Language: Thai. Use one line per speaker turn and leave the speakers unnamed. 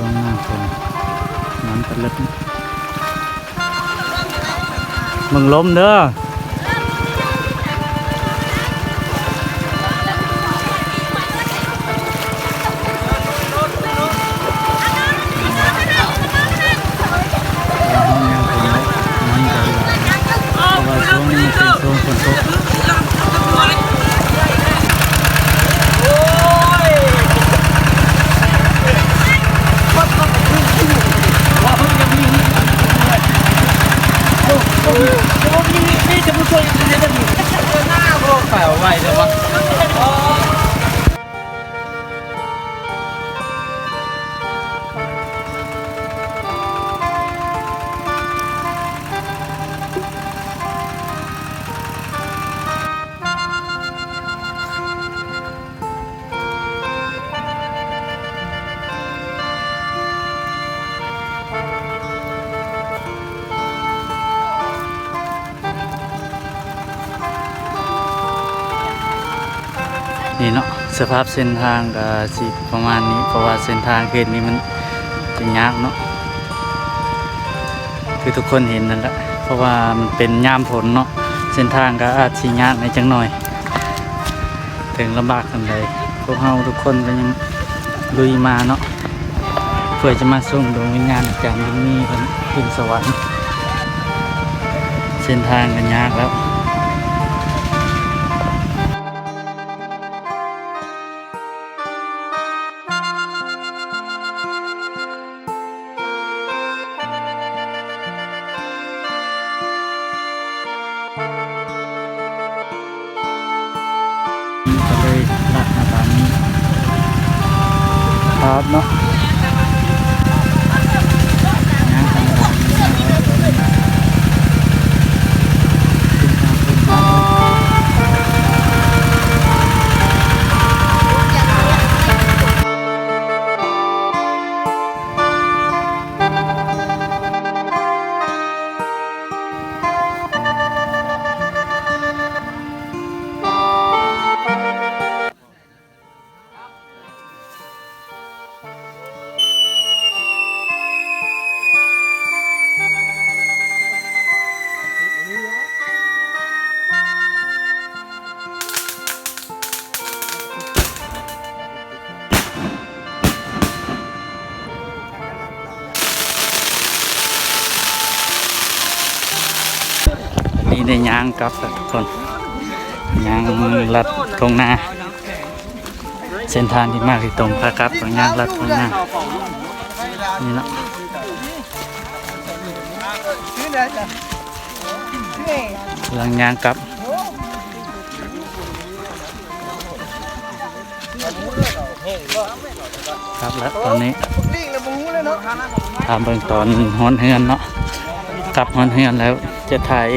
ช่วงหน้าฝนน้ำตะลึกมึงล้มเด้อนี่เนาะสภาพเส้นทางก็สิประมาณนี้เพราะว่าเส้นทางเขตนี้มันจะยากเนาะคือทุกคนเห็นนั่นแหละเพราะว่ามันเป็นยามฝนเนาะเส้นทางก็อาจสิยากในจังหน่อยถึงลำบากกันเลยพวกเราทุกคนก็ยังลุยมาเนาะเพื่อจะมาส่งดวงวิญญาณอาจารย์บุญมีคนขึ้นสวรรค์เส้นทางก็ยากแล้วครับเนาะนี่ได้ย่างกลับทุกคนย่างลัดทงนาเส้นทางที่มากที่ตรงพากลับของย่างลัดทงนานี่เนาะหลังย่างกลับครับแล้วตอนนี้ทำเบื้องตอนฮ้อนเฮือนเนาะกลับฮ้อนเฮือนแล้วจะถ่าย